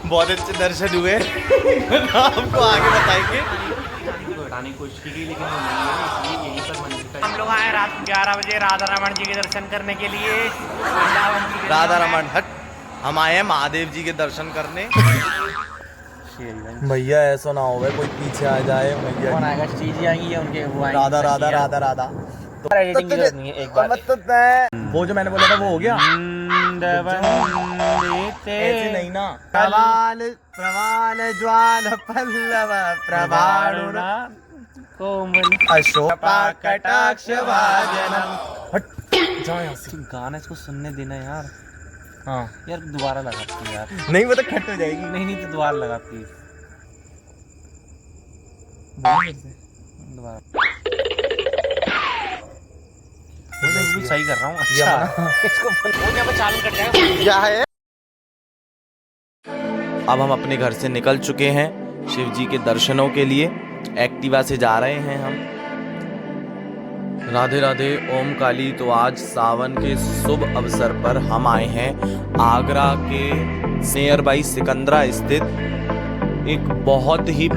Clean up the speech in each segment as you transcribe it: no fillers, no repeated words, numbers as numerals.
बहुत अच्छे दर्शन हुए। आपको आगे बताएंगे। हटाने की कोशिश की गई लेकिन वो नहीं है, इसलिए यहीं पर मंदिर का हम लोग आए रात 11 बजे राधा रमन जी के दर्शन करने के लिए वृंदावन की गलियों राधा में। रमन हट, हम आए हैं महादेव जी के दर्शन करने। शेरगंज। भैया ऐसा ना हो कोई पीछे आ जाए भैया। कौन आएगा? श्रीजी आएंगी या उनके वो आएंगे? राधा राधा राधा राधा। तो एडिटिंग की जरूरत नहीं है, एक बार वो जो मैंने बोला था वो हो गया। ऐसे नहीं ना। प्रवाल प्रवाल ज्वाल पल्लव प्रभारुण कोमल अशोक कटाक्ष भाजनम। हट जा यहाँ से। गाना इसको सुनने देना यार। हाँ यार दोबारा लगाती है यार। नहीं वो तो खट हो जाएगी। नहीं नहीं तो दोबारा लगा प्लीज। दोबारा बिल्कुल सही कर रहा हूँ। अच्छा इसको वो क्या चालू कर जाएगा। क्या है? अब हम अपने घर से निकल चुके हैं शिव जी के दर्शनों के लिए। एक्टिवा से जा रहे हैं हम। राधे राधे, ओम काली। तो आज सावन के शुभ अवसर पर हम आए हैं आगरा के नियर बाई सिकंदरा स्थित एक बहुत ही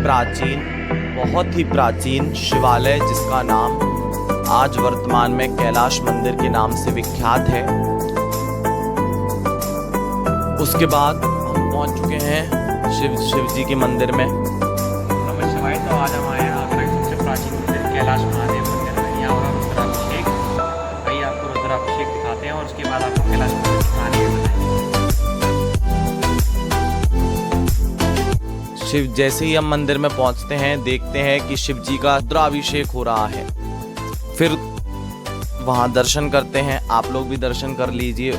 प्राचीन शिवालय जिसका नाम आज वर्तमान में कैलाश मंदिर के नाम से विख्यात है। उसके बाद हम पहुंच चुके हैं शिव जी के मंदिर में। नमः शिवाय। तो आज हम आए हैं आगरा के सबसे प्राचीन मंदिर कैलाश महादेव मंदिर में। यहाँ होगा रुद्राभिषेक। भाई आपको रुद्राभिषेक दिखाते हैं और उसके बाद आपको कैलाश मंदिर की कहानी भी बताएंगे। शिव जैसे ही हम मंदिर में पहुंचते हैं देखते हैं कि शिव जी का रुद्राभिषेक हो रहा है। फिर वहां दर्शन करते हैं। आप लोग भी दर्शन कर लीजिए।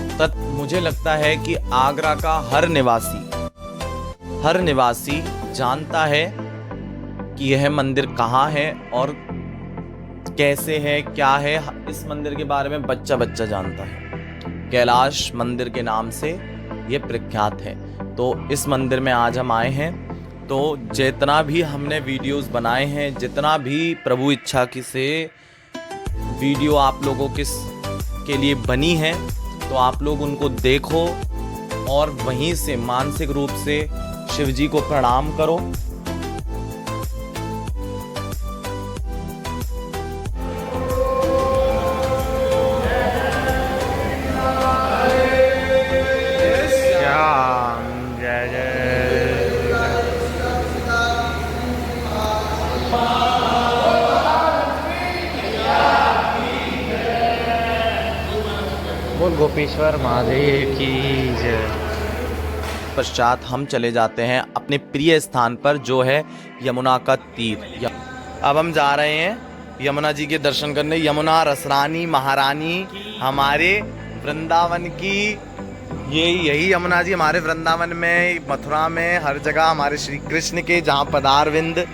मुझे लगता है कि आगरा का हर निवासी जानता है कि यह मंदिर कहाँ है और कैसे है, क्या है। इस मंदिर के बारे में बच्चा जानता है। कैलाश मंदिर के नाम से ये प्रख्यात है। तो इस मंदिर में आज हम आए हैं। तो जितना भी हमने वीडियोस बनाए हैं, जितना भी प्रभु इच्छा की से वीडियो आप लोगों के लिए बनी है, तो आप लोग उनको देखो और वहीं से मानसिक रूप से शिव जी को प्रणाम करो। जय जय। बोल गोपेश्वर महादेव की जय। पश्चात हम चले जाते हैं अपने प्रिय स्थान पर जो है यमुना का तीर। अब हम जा रहे हैं यमुना जी के दर्शन करने। यमुना रसरानी महारानी हमारे वृंदावन की, यही यमुना जी हमारे वृंदावन में, मथुरा में, हर जगह हमारे श्री कृष्ण के जहाँ पदारविंद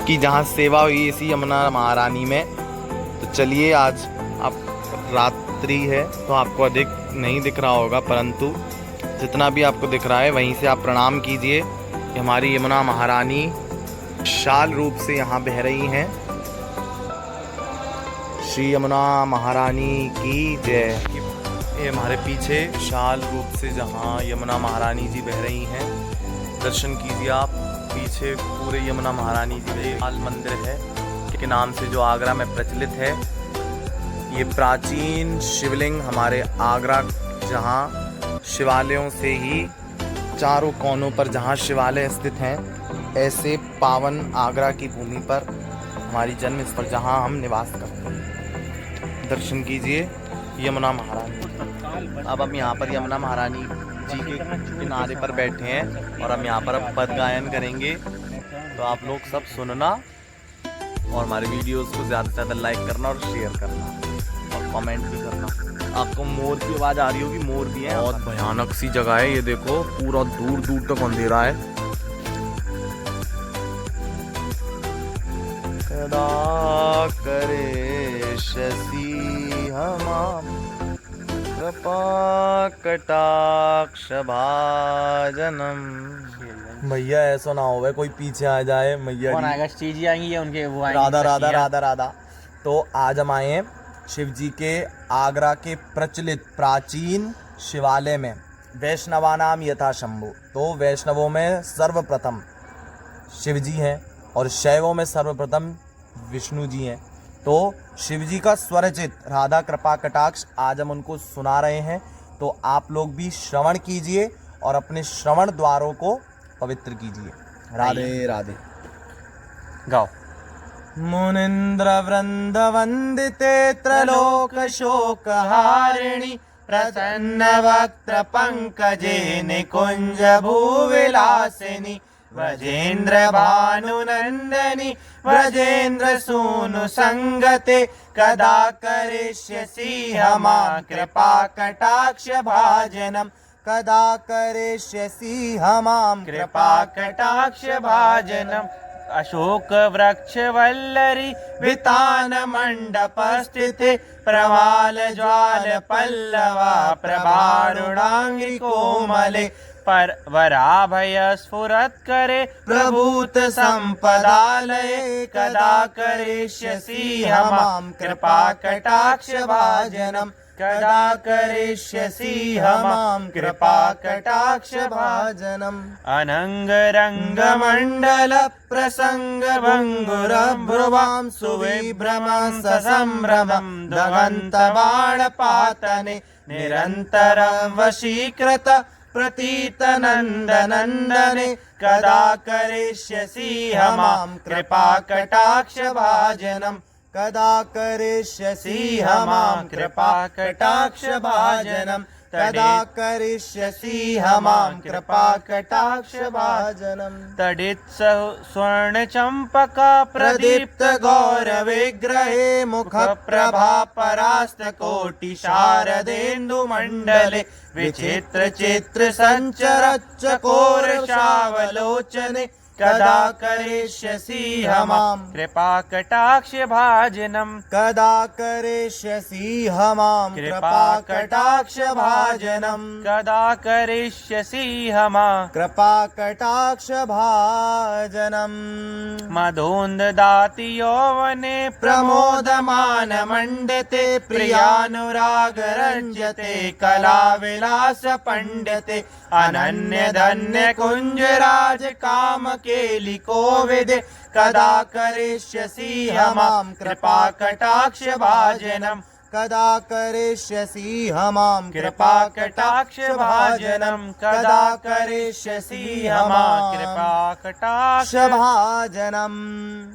की जहाँ सेवा हुई इसी यमुना महारानी में। तो चलिए, आज आप रात्रि है तो आपको अधिक नहीं दिख रहा होगा, परंतु जितना भी आपको दिख रहा है वहीं से आप प्रणाम कीजिए कि हमारी यमुना महारानी शाल रूप से यहाँ बह रही हैं। श्री यमुना महारानी की जय। ये हमारे पीछे शाल रूप से जहाँ यमुना महारानी जी बह रही हैं, दर्शन कीजिए आप। पीछे पूरे यमुना महारानी जी लाल मंदिर है के नाम से जो आगरा में प्रचलित है। ये प्राचीन शिवलिंग हमारे आगरा, जहाँ शिवालयों से ही चारों कोनों पर जहाँ शिवालय स्थित हैं, ऐसे पावन आगरा की भूमि पर हमारी जन्म स्थल जहाँ हम निवास करते हैं। दर्शन कीजिए यमुना महारानी। अब हम यहाँ पर यमुना महारानी जी के किनारे पर बैठे हैं और हम यहाँ पर अब पद गायन करेंगे। तो आप लोग सब सुनना और हमारे वीडियोस को ज़्यादा से ज़्यादा लाइक करना और शेयर करना और कमेंट भी करना। आपको मोर की आवाज़ आ रही होगी, मोर भी है। बहुत भयानक सी जगह है ये, देखो पूरा दूर दूर तक अंधेरा है। कदा करे शशि हमाम कृपा कटाक्ष भाजनम। भैया ऐसा ना हो कोई पीछे आ जाए। मैया कौन आएगा? श्रीजी आएंगी या उनके वो आएंगे? राधा राधा राधा राधा। तो आज हम आए हैं शिव जी के आगरा के प्रचलित प्राचीन शिवालय में। वैष्णवानाम यथा शंभु, तो वैष्णवों में सर्वप्रथम शिव जी हैं और शैवों में सर्वप्रथम विष्णु जी हैं। तो शिव जी का स्वरचित राधा कृपा कटाक्ष आज हम उनको सुना रहे हैं, तो आप लोग भी श्रवण कीजिए और अपने श्रवण द्वारों को पवित्र कीजिए। राधे राधे। गाओ। मुनीन्द्र वृंद वंदिते त्रलोक शोक हारिणी, प्रसन्न वक्त्र पंकजे निकुंज भूविलासिनी, व्रजेन्द्र भानुनंदनी व्रजेन्द्र सूनु संगते, कदा करिष्यसि हमां कृपा कटाक्ष भाजनम, कदा करिष्यसि हमां कृपा कटाक्ष भाजनम। अशोक वृक्ष वल्लरी वितान मंडप स्थिते, प्रवाल ज्वाल पल्लवा प्रभारुणांगी कोमले, पर वराभय स्फुरत् करे प्रभूत संपदालये, कदा करिष्यसि हमां कृपा कटाक्ष भाजनम, कदा करिष्यसि हमां कृपा कटाक्ष भाजनम। अनंग रंग मंडल प्रसंग भंगुर भ्रुवां सुविभ्रमं ससंभ्रमं, दगंत बाण पातने निरंतरं वशीकृत प्रतीत नंद नंदने, कदा करिष्यसि हमां कृपा कटाक्ष भाजनम, कदा करिष्यसि हमां कृपा कटाक्ष भाजनम, कदा करिष्यसि हमां कृपा कटाक्ष भाजनम। तडित स्वर्ण चंपका प्रदीप्त गौर विग्रहे, मुख प्रभा परास्त कोटि शारदेन्दु मंडले, विचित्र चित्र संचर चकोर शावलोचने, कदा करिष्यसि हमां कृपा कटाक्ष भाजनम, कदा करिष्यसि हमां कृपा कटाक्ष भाजनम, कदा करिष्यसि हमां कृपा कटाक्ष भाजनम। मदोन्ददाति यौवने प्रमोदमान मंडते, प्रियानुराग रंजते कला विलास पंडते, अनन्य धन्य कुंजराज काम केलि कोविदे, कदा करिष्यसि हमां कृपा कटाक्ष भाजनम, कदा करिष्यसि हमां कृपा कटाक्ष भाजनम, कदा करिष्यसि हमां कृपा कटाक्ष भाजनम।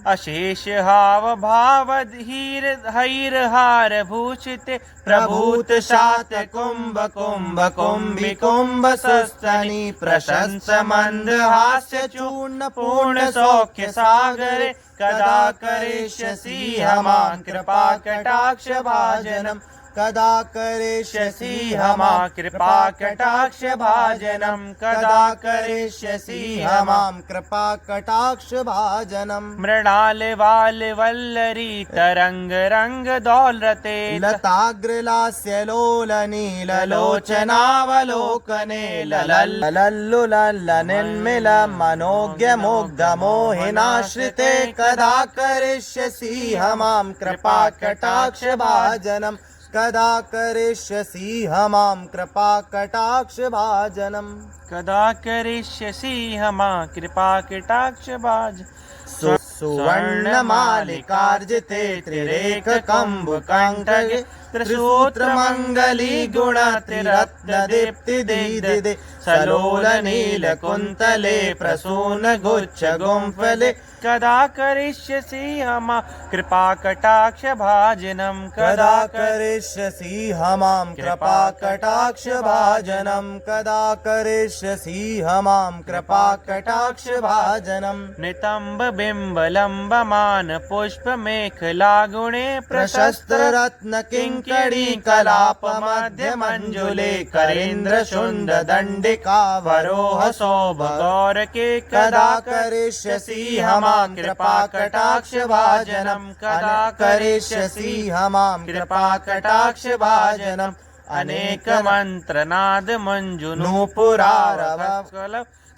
अशेष हाव भाव धीर हैर हार भूषिते, प्रभूत शात कुंभ कुंभ कुंभि कुंभ सस्तनी, प्रशंस मंद हास्य चूर्ण पूर्ण सौख्य सागरे, कदा करिष्यसि हमां कृपा कटाक्ष भाजनम, कदा करिष्यसि हमां कृपा कटाक्ष भाजनम, कदा करिष्यसि हमां कृपा कटाक्ष भाजनम। मृणाल वाल वल्लरी तरंग रंग दौलते, लताग्रलास्य लोल नील लोचनावलोकने, लल्लुलल्ल निर्मिल मनोज्ञ मुग्ध मोहिनाश्रिते, कदा करिष्यसि हमां कृपा कटाक्ष भाजनम, कदा करिष्यसि हमां कृपा कटाक्ष भाजनम, कदा करिष्यसि हमां कृपा कटाक्ष भाज। सुवर्ण मालिकार्जिते त्रिरेख कंभ कंठगे, त्रिसूत्र मंगली गुण त्रिरत्न दीप्ति दीदे, सलोल नील कुंतले प्रसून गुच्छ गुंफले, कदा करिष्यसि हमां कृपा कटाक्ष भाजनम, कदा करिष्यसि हमां कृपा कटाक्ष भाजनम, कदा करिष्यसि हमां कृपा कटाक्ष भाजनम। नितंब बिंब लंबमान पुष्प मेखला गुणे, प्रशस्त रत्न किंकड़ी कलाप मध्य मंजुले, करेंद्र शुंड दंडिका वरोह शोभ गौर के, कदा करिष्यसि हमां कृपा कटाक्ष भाजनम, कदा करिष्यसि हमां कृपा कटाक्ष भाजनम। अनेक मंत्र नाद मंजु नूपुरारव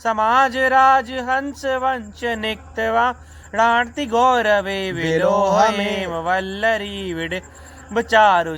समाज राज हंस वंश निक्तवा, रार्ति गौरवे विलोहमेव वल्लरी विड, चारु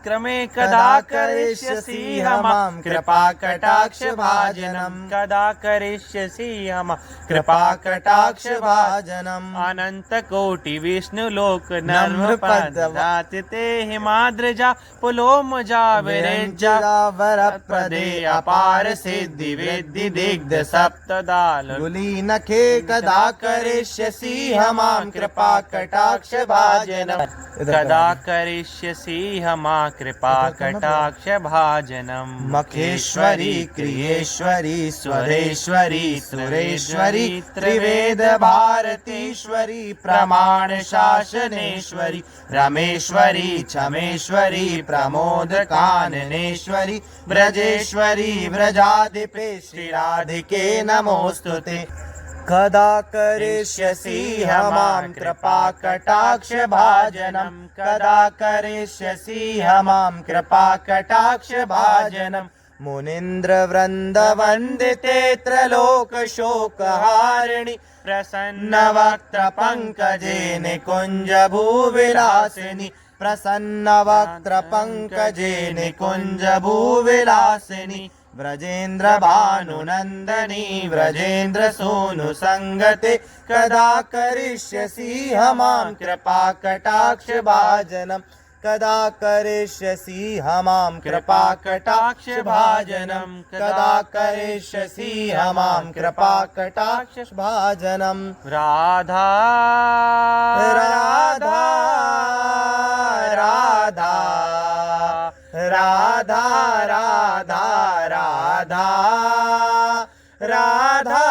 क्रमे कदा करिष्यसि हमां कृपा कटाक्ष भाजनम, कदा करिष्यसि हमां कृपा कटाक्ष भाजनम। अनंत कोटि विष्णु लोक नर्म पदवातिते हिमाद्रजा पुलोमजा विरेजा वर प्रदे अपार सिद्धि विद्धि दिग्ध सप्तदाल नखे कदा करिष्यसि हमां कृपा कटाक्ष भाजनम, कदा करिष्यसि हमां कृपा कटाक्ष भाजनम। मखेश्वरी क्रियेश्वरी स्वरेश्वरी सुरेश्वरी त्रिवेद भारतीश्वरी प्रमाण शासनेश्वरी रमेश्वरी क्षमेश्वरी प्रमोद काननेश्वरी ब्रजेश्वरी व्रजाधिपे श्रीराधिके नमोस्तुते। कदा करिष्यसि हमां कृपा कटाक्ष भाजनम, कदा करिष्यसि हमां कृपा कटाक्ष भाजनम। मुनीन्द्र वृंद वंदिते त्रलोक शोकहारिणि प्रसन्न वक्त्र पंकजे निकुंज भूविलासिनी, प्रसन्न वक्त्र पंकजे निकुंज भूविलासिनी। व्रजेन्द्र भानुनंदनी व्रजेन्द्र सोनु संगते, कदा करिष्यसि हमां कृपा कटाक्ष भाजनम, कदा करिष्यसि हमां कृपा कटाक्ष भाजनम, कदा करिष्यसि हमां कृपा कटाक्ष भाजनम। राधा राधा राधा राधा राधा राधा राधा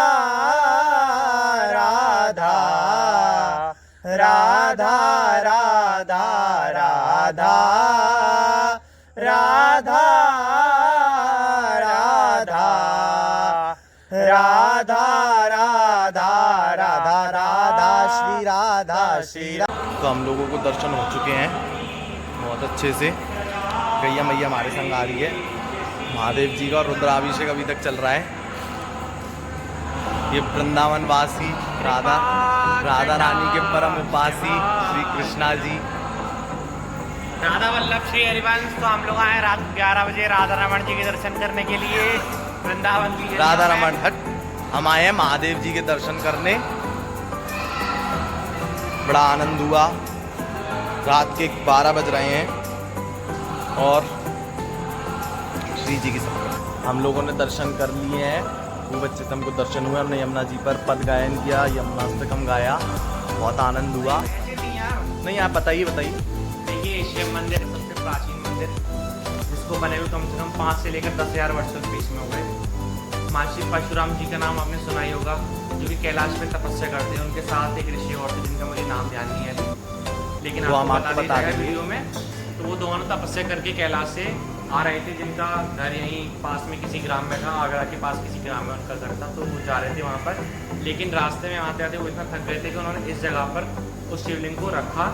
राधा राधा राधा राधा राधा राधा राधा राधा राधा राधा श्री राधा श्री। तो हम लोगों को दर्शन हो चुके हैं बहुत अच्छे से। गैया मैया हमारे संग आ रही है। महादेव जी का रुद्राभिषेक अभी तक चल रहा है। ये वृंदावन वासी राधा रानी के परम उपासी श्री कृष्णा जी राधा वल्लभ श्री हरिवंश। तो हम लोग आए रात 11 बजे राधा रमन जी के दर्शन करने के लिए वृंदावन की राधा रमन हट। हम आए हैं महादेव जी के दर्शन करने। बड़ा आनंद हुआ। रात के 12 बज रहे हैं और श्री जी की सभा हम लोगों ने दर्शन कर लिए हैं। खूब अच्छे से हमको दर्शन हुए। हमने यमुना जी पर पद गायन किया, यमुनाष्टकम गाया, बहुत आनंद हुआ। नहीं आप बताइए देखिए शिव मंदिर सबसे प्राचीन मंदिर, जिसको बने हुए कम से कम 5 से लेकर 10,000 वर्षों के बीच में हो गए। महर्षि परशुराम जी का नाम आपने सुना ही होगा, जो कि कैलाश में तपस्या करते हैं। उनके साथ एक ऋषि और थे जिनका मुझे नाम ध्यान नहीं है अभी, लेकिन तो हम आपको बता देंगे वीडियो में। तो वो दोनों तपस्या करके कैलाश से आ रहे थे, जिनका घर यहीं पास में किसी ग्राम में था, आगरा के पास किसी ग्राम में उनका घर था। तो वो जा रहे थे वहाँ पर, लेकिन रास्ते में आते आते वो इतना थक गए थे कि उन्होंने इस जगह पर उस शिवलिंग को रखा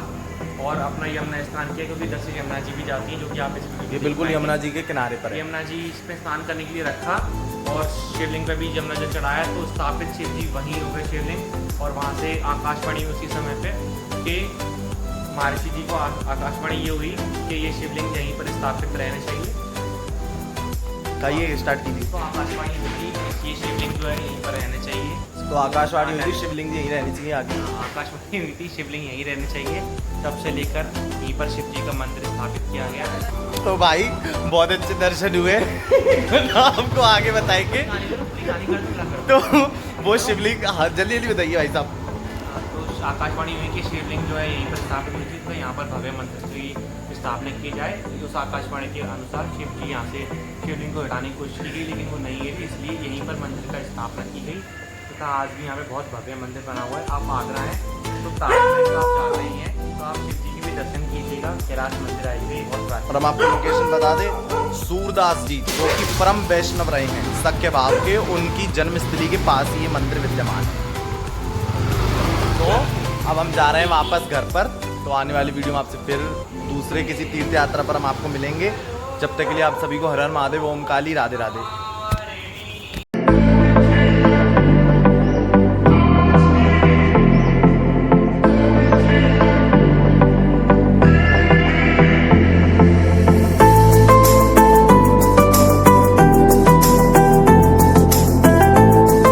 और अपना यमुना स्नान किया, क्योंकि इधर से यमुना जी भी जाती है, जो कि आप इस ये बिल्कुल यमुना जी के किनारे पर है। यमुना जी इस पे स्नान करने के लिए रखा और शिवलिंग पे भी यमुना जल चढ़ाया। तो स्थापित शिव जी वहीं हो गए शिवलिंग, और वहाँ से आकाशवाणी उसी समय पे कि महर्षि जी को आकाशवाणी ये हुई कि ये शिवलिंग यहीं पर स्थापित रहने चाहिए। कहिए स्टार्ट कीजिए। तो आकाशवाणी हुई कि ये शिवलिंग जो है यहीं पर रहने चाहिए। तो आकाशवाणी हुई थी शिवलिंग जी यहीं रहनी चाहिए आगे। आकाशवाणी हुई थी शिवलिंग यहीं रहनी चाहिए। तब से लेकर यहीं पर शिव जी का मंदिर स्थापित किया गया। तो भाई बहुत अच्छे दर्शन हुए। आपको आगे बताएंगे। तो वो शिवलिंग जल्दी जल्दी बताइए भाई साहब। तो आकाशवाणी हुई कि शिवलिंग जो है यहीं पर स्थापित हुई थी, तो यहाँ पर भव्य मंदिर की स्थापना की जाए। उस आकाशवाणी के अनुसार शिव जी यहाँ से शिवलिंग को हटाने की कोशिश की गई, लेकिन वो नहीं गई थी, इसलिए यहीं पर मंदिर का स्थापना की गई तथा आज भी यहाँ पे बहुत भव्य मंदिर बना हुआ है। आप आगरा हैं तो ताजमहल का आप जा रहे हैं तो आप शिव जी के भी दर्शन कीजिएगा। कैलाश मंदिर आइए, बहुत प्राचीन। और हम आपको लोकेशन बता दें, सूरदास जी जो कि परम वैष्णव रहे हैं सख्य भाव के, उनकी जन्मस्थली के पास ही ये मंदिर विद्यमान है। तो अब हम जा रहे हैं वापस घर पर। तो आने वाली वीडियो में आपसे फिर दूसरे किसी तीर्थ यात्रा पर हम आपको मिलेंगे। जब तक के लिए आप सभी को हर हर महादेव, ओम काली, राधे राधे।